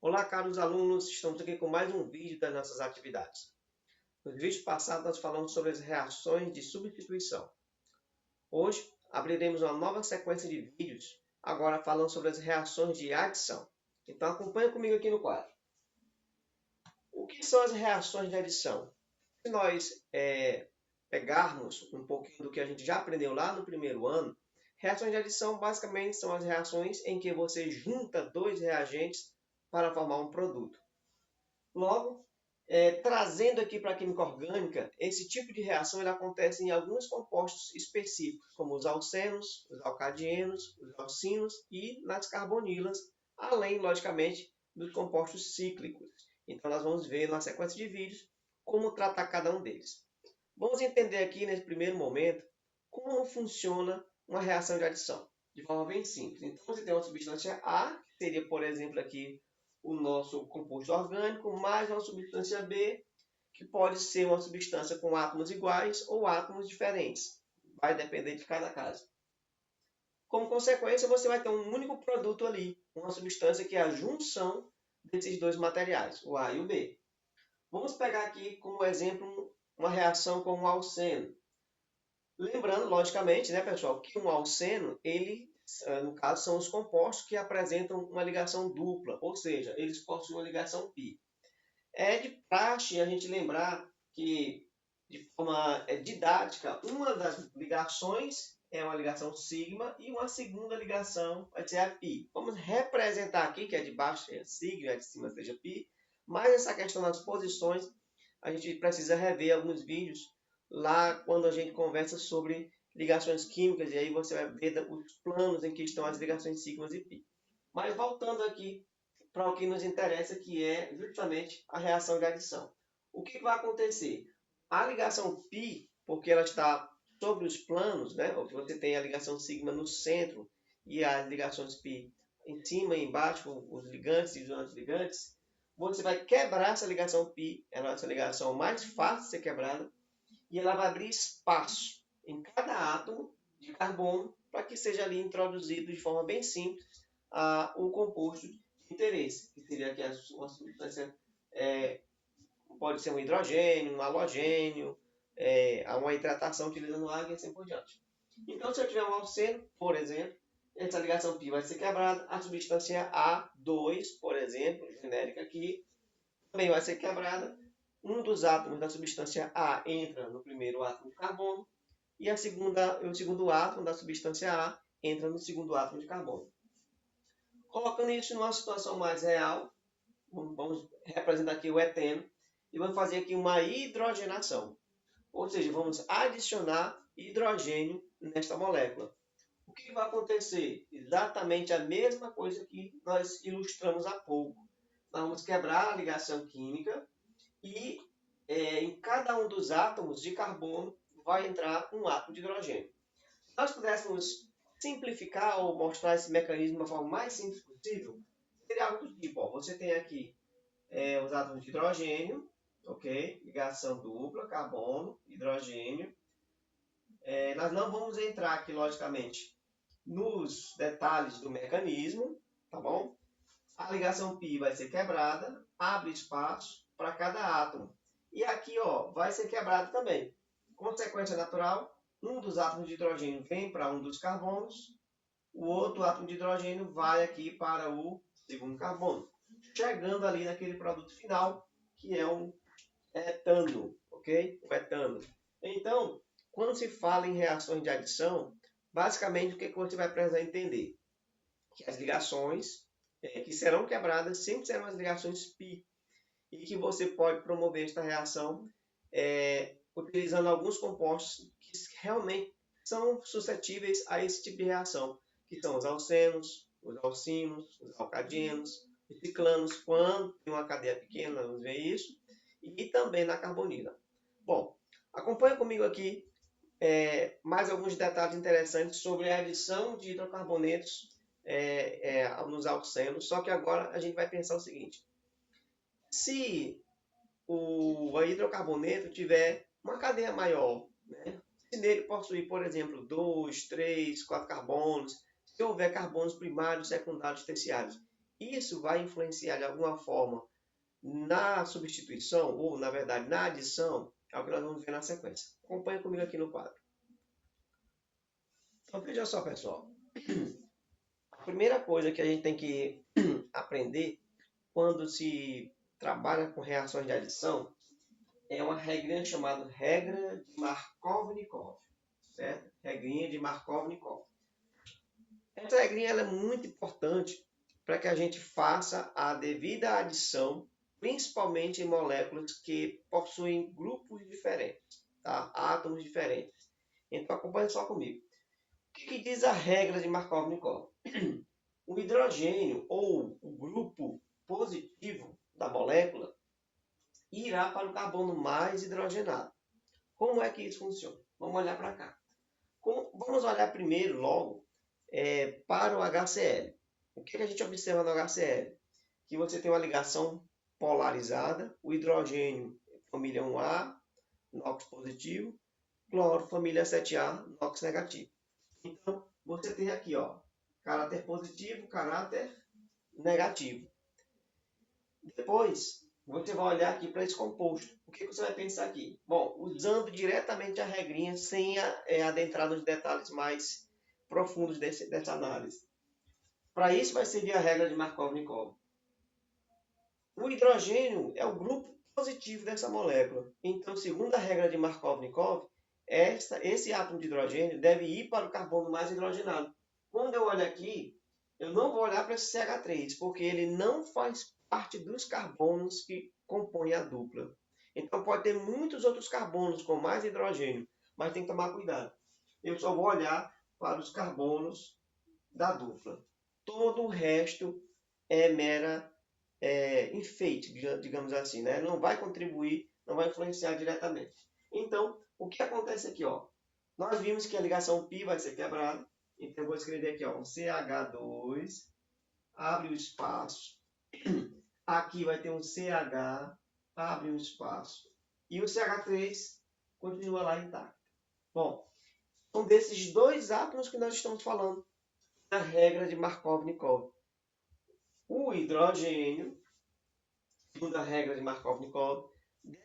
Olá, caros alunos, estamos aqui com mais um vídeo das nossas atividades. No vídeo passado, nós falamos sobre as reações de substituição. Hoje, abriremos uma nova sequência de vídeos, agora falando sobre as reações de adição. Então, acompanhe comigo aqui no quadro. O que são as reações de adição? Se nós pegarmos um pouquinho do que a gente já aprendeu lá no primeiro ano, reações de adição basicamente são as reações em que você junta dois reagentes para formar um produto. Logo, trazendo aqui para a química orgânica, esse tipo de reação ele acontece em alguns compostos específicos, como os alcenos, os alcadienos, os alcinos e nas carbonilas, além, logicamente, dos compostos cíclicos. Então, nós vamos ver na sequência de vídeos como tratar cada um deles. Vamos entender aqui, nesse primeiro momento, como funciona uma reação de adição, de forma bem simples. Então, você tem uma substância A, que seria, por exemplo, aqui o nosso composto orgânico, mais uma substância B, que pode ser uma substância com átomos iguais ou átomos diferentes. Vai depender de cada caso. Como consequência, você vai ter um único produto ali, uma substância que é a junção desses dois materiais, o A e o B. Vamos pegar aqui como exemplo uma reação com um alceno. Lembrando, logicamente, né, pessoal, que um alceno, ele, no caso, são os compostos que apresentam uma ligação dupla, ou seja, eles possuem uma ligação π. É de praxe a gente lembrar que, de forma didática, uma das ligações é uma ligação sigma e uma segunda ligação vai ser a π. Vamos representar aqui que a de baixo seja sigma e a de cima seja π, mas essa questão das posições a gente precisa rever alguns vídeos lá quando a gente conversa sobre ligações químicas, e aí você vai ver os planos em que estão as ligações sigmas e π. Mas voltando aqui para o que nos interessa, que é justamente a reação de adição. O que vai acontecer? A ligação π, porque ela está sobre os planos, né? Você tem a ligação sigma no centro e as ligações π em cima e embaixo, os ligantes e os antiligantes, você vai quebrar essa ligação π, é a nossa ligação mais fácil de ser quebrada, e ela vai abrir espaço em cada átomo de carbono para que seja ali introduzido de forma bem simples o composto de interesse, que seria aqui uma substância, pode ser um hidrogênio, um halogênio, uma hidratação utilizando água e assim por diante. Então, se eu tiver um alceno, por exemplo, essa ligação π vai ser quebrada, a substância A2, por exemplo, genérica aqui, também vai ser quebrada. Um dos átomos da substância A entra no primeiro átomo de carbono e o segundo átomo da substância A entra no segundo átomo de carbono. Colocando isso numa situação mais real, vamos representar aqui o eteno e vamos fazer aqui uma hidrogenação. Ou seja, vamos adicionar hidrogênio nesta molécula. O que vai acontecer? Exatamente a mesma coisa que nós ilustramos há pouco. Nós vamos quebrar a ligação química e em cada um dos átomos de carbono vai entrar um átomo de hidrogênio. Se nós pudéssemos simplificar ou mostrar esse mecanismo de uma forma mais simples possível, seria algo do tipo, você tem aqui os átomos de hidrogênio, ok? Ligação dupla, carbono, hidrogênio. Nós não vamos entrar aqui, logicamente, nos detalhes do mecanismo, tá bom? A ligação π vai ser quebrada, abre espaço para cada átomo. E aqui, vai ser quebrado também. Consequência natural, um dos átomos de hidrogênio vem para um dos carbonos, o outro átomo de hidrogênio vai aqui para o segundo carbono, chegando ali naquele produto final, que é um etano, ok? O etano. Então, quando se fala em reações de adição, basicamente o que você vai precisar entender? Que as ligações que serão quebradas sempre serão as ligações π, e que você pode promover esta reação utilizando alguns compostos que realmente são suscetíveis a esse tipo de reação, que são os alcenos, os alcinos, os alcadienos, os ciclanos, quando tem uma cadeia pequena, vamos ver isso, e também na carbonila. Bom, acompanha comigo aqui mais alguns detalhes interessantes sobre a adição de hidrocarbonetos nos alcenos, só que agora a gente vai pensar o seguinte: se o hidrocarboneto tiver uma cadeia maior, né? Se nele possuir, por exemplo, 2, 3, 4 carbonos, se houver carbonos primários, secundários, terciários, isso vai influenciar de alguma forma na substituição, ou na verdade na adição, é o que nós vamos ver na sequência. Acompanha comigo aqui no quadro. Então veja só, pessoal. A primeira coisa que a gente tem que aprender quando se trabalha com reações de adição é uma regrinha chamada regra de Markov-Nikov, certo? Regrinha de Markov-Nikov. Essa regrinha ela é muito importante para que a gente faça a devida adição, principalmente em moléculas que possuem grupos diferentes, tá? Átomos diferentes. Então acompanhe só comigo. O que diz a regra de Markov-Nikov? O hidrogênio ou o grupo positivo da molécula irá para o carbono mais hidrogenado. Como é que isso funciona? Vamos olhar para cá. Vamos olhar primeiro, logo, para o HCl. O que a gente observa no HCl? Que você tem uma ligação polarizada, o hidrogênio, família 1A, NOx positivo, cloro, família 7A, NOx negativo. Então, você tem aqui, ó, caráter positivo, caráter negativo. Depois, você vai olhar aqui para esse composto. O que você vai pensar aqui? Bom, usando diretamente a regrinha, sem adentrar nos detalhes mais profundos dessa análise. Para isso vai servir a regra de Markov-Nikov. O hidrogênio é o grupo positivo dessa molécula. Então, segundo a regra de Markov-Nikov, esse átomo de hidrogênio deve ir para o carbono mais hidrogenado. Quando eu olho aqui, eu não vou olhar para esse CH3, porque ele não faz parte dos carbonos que compõem a dupla. Então, pode ter muitos outros carbonos com mais hidrogênio, mas tem que tomar cuidado. Eu só vou olhar para os carbonos da dupla. Todo o resto é mera enfeite, digamos assim, né? Não vai contribuir, não vai influenciar diretamente. Então, o que acontece aqui, ó? Nós vimos que a ligação π vai ser quebrada, então eu vou escrever aqui, ó, um CH2, abre o espaço, aqui vai ter um CH, abre um espaço, e o CH3 continua lá intacto. Bom, são desses dois átomos que nós estamos falando na regra de Markov-Nikov. O hidrogênio, segundo a regra de Markov-Nikov,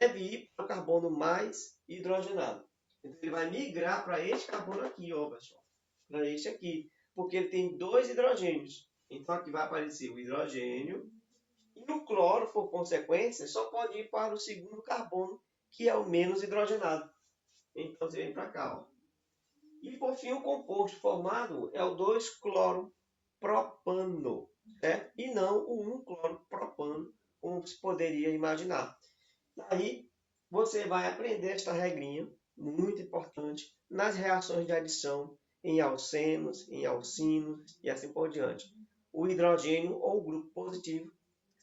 deve ir para o carbono mais hidrogenado. Então, ele vai migrar para este carbono aqui, ó, pessoal. Para este aqui. Porque ele tem dois hidrogênios. Então, aqui vai aparecer o hidrogênio. E o cloro, por consequência, só pode ir para o segundo carbono, que é o menos hidrogenado. Então, você vem para cá, ó. E, por fim, o composto formado é o 2-cloropropano, certo? E não o 1-cloropropano, como se poderia imaginar. Daí, você vai aprender esta regrinha, muito importante, nas reações de adição em alcenos, em alcinos e assim por diante. O hidrogênio ou o grupo positivo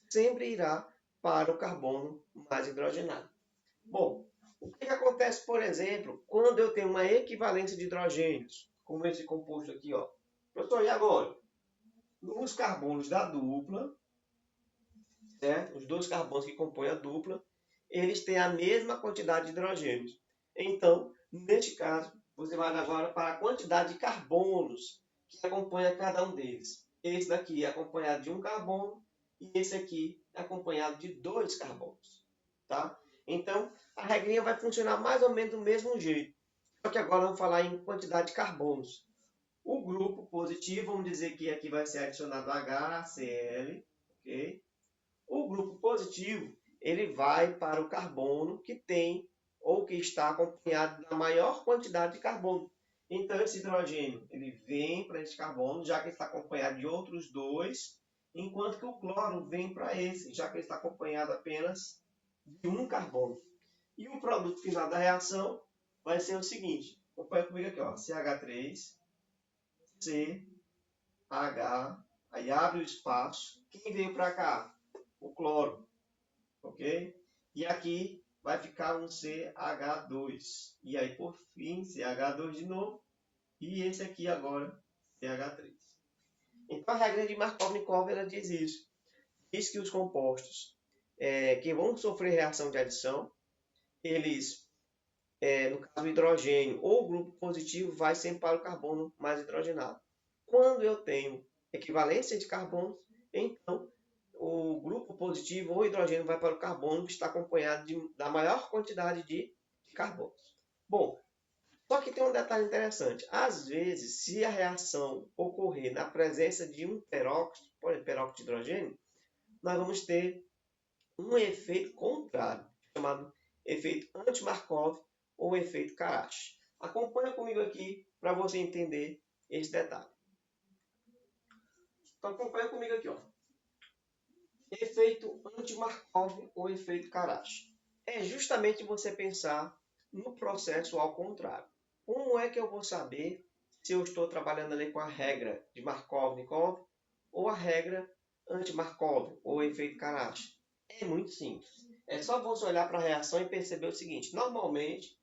sempre irá para o carbono mais hidrogenado. Bom, o que acontece, por exemplo, quando eu tenho uma equivalência de hidrogênios, como esse composto aqui, ó? Professor, e agora? Os carbonos da dupla, certo? Os dois carbonos que compõem a dupla, eles têm a mesma quantidade de hidrogênios. Então, neste caso, você vai agora para a quantidade de carbonos que acompanha cada um deles. Esse daqui é acompanhado de um carbono e esse aqui é acompanhado de dois carbonos. Tá? Então, a regrinha vai funcionar mais ou menos do mesmo jeito. Só que agora vamos falar em quantidade de carbonos. O grupo positivo, vamos dizer que aqui vai ser adicionado HCl, ok? O grupo positivo, ele vai para o carbono que tem ou que está acompanhado da maior quantidade de carbono. Então, esse hidrogênio, ele vem para esse carbono, já que ele está acompanhado de outros dois, enquanto que o cloro vem para esse, já que ele está acompanhado apenas de um carbono. E o produto final da reação vai ser o seguinte, acompanha comigo aqui, ó, CH3, CH, aí abre o espaço, quem veio para cá? O cloro, ok? E aqui vai ficar um CH2. E aí, por fim, CH2 de novo. E esse aqui agora, CH3. Então, a regra de Markov-Nikov ela diz isso. Diz que os compostos que vão sofrer reação de adição, eles, no caso, o hidrogênio ou o grupo positivo vai sempre para o carbono mais hidrogenado. Quando eu tenho equivalência de carbonos, então positivo, o hidrogênio vai para o carbono, que está acompanhado da maior quantidade de carbono. Bom, só que tem um detalhe interessante. Às vezes, se a reação ocorrer na presença de um peróxido, por exemplo, peróxido de hidrogênio, nós vamos ter um efeito contrário, chamado efeito anti-Markov ou efeito Karash. Acompanha comigo aqui para você entender esse detalhe. Então, acompanha comigo aqui, ó. Efeito anti-Markov ou efeito Karash. É justamente você pensar no processo ao contrário. Como é que eu vou saber se eu estou trabalhando ali com a regra de Markov-Nikov ou a regra anti-Markov ou efeito Karash? É muito simples. É só você olhar para a reação e perceber o seguinte. Normalmente,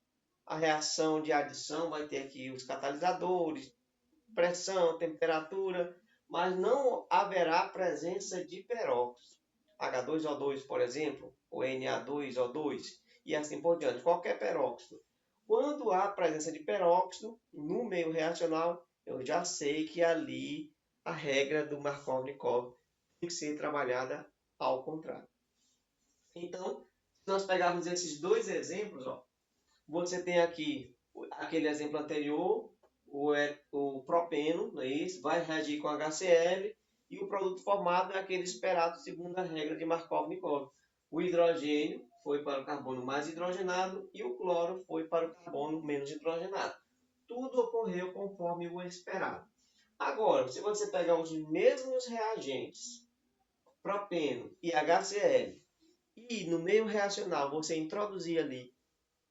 a reação de adição vai ter aqui os catalisadores, pressão, temperatura, mas não haverá presença de peróxido. H2O2, por exemplo, ou Na2O2 e assim por diante, qualquer peróxido. Quando há presença de peróxido no meio reacional, eu já sei que ali a regra do Markov-Nikov tem que ser trabalhada ao contrário. Então, se nós pegarmos esses dois exemplos, ó, você tem aqui aquele exemplo anterior, o propeno, não é isso? Vai reagir com HCl e o produto formado é aquele esperado segundo a regra de Markov-Nikov. O hidrogênio foi para o carbono mais hidrogenado e o cloro foi para o carbono menos hidrogenado. Tudo ocorreu conforme o esperado. Agora, se você pegar os mesmos reagentes, propeno e HCl, e no meio reacional você introduzir ali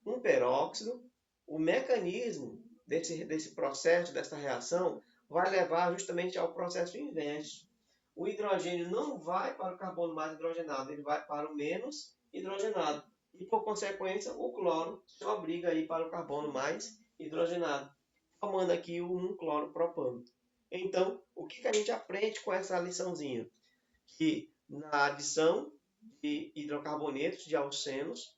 um peróxido, o mecanismo desse processo, dessa reação, vai levar justamente ao processo inverso. O hidrogênio não vai para o carbono mais hidrogenado, ele vai para o menos hidrogenado. E, por consequência, o cloro se obriga a ir para o carbono mais hidrogenado, formando aqui um cloropropano. Então, o que a gente aprende com essa liçãozinha? Que na adição de hidrocarbonetos de alcenos,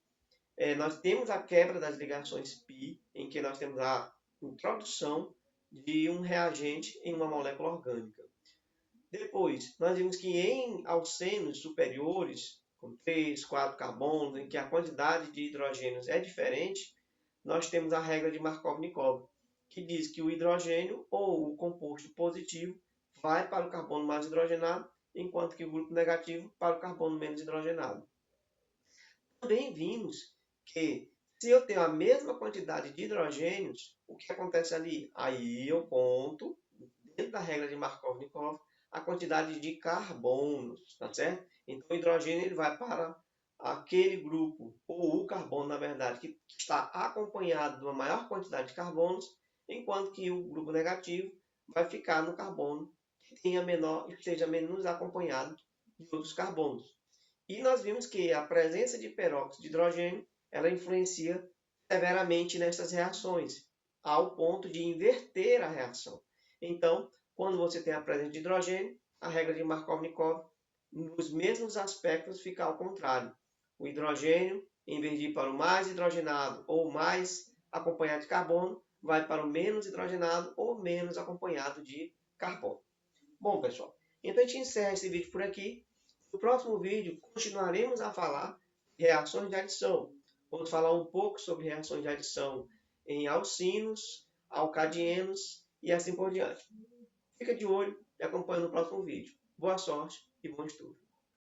nós temos a quebra das ligações π, em que nós temos a introdução de um reagente em uma molécula orgânica. Depois, nós vimos que em alcenos superiores, com 3, 4 carbonos, em que a quantidade de hidrogênios é diferente, nós temos a regra de Markov-Nikov, que diz que o hidrogênio ou o composto positivo vai para o carbono mais hidrogenado, enquanto que o grupo negativo para o carbono menos hidrogenado. Também vimos que se eu tenho a mesma quantidade de hidrogênios, o que acontece ali? Aí eu conto, dentro da regra de Markov-Nikov, a quantidade de carbonos, tá certo? Então o hidrogênio ele vai para aquele grupo, ou o carbono, na verdade, que está acompanhado de uma maior quantidade de carbonos, enquanto que o grupo negativo vai ficar no carbono que tenha menor, esteja menos acompanhado de outros carbonos. E nós vimos que a presença de peróxido de hidrogênio ela influencia severamente nessas reações, ao ponto de inverter a reação. Então, quando você tem a presença de hidrogênio, a regra de Markov-Nikov, nos mesmos aspectos, fica ao contrário. O hidrogênio, em vez de ir para o mais hidrogenado ou mais acompanhado de carbono, vai para o menos hidrogenado ou menos acompanhado de carbono. Bom, pessoal, então a gente encerra esse vídeo por aqui. No próximo vídeo, continuaremos a falar de reações de adição. Vamos falar um pouco sobre reações de adição em alcinos, alcadienos e assim por diante. Fica de olho e acompanhe no próximo vídeo. Boa sorte e bom estudo!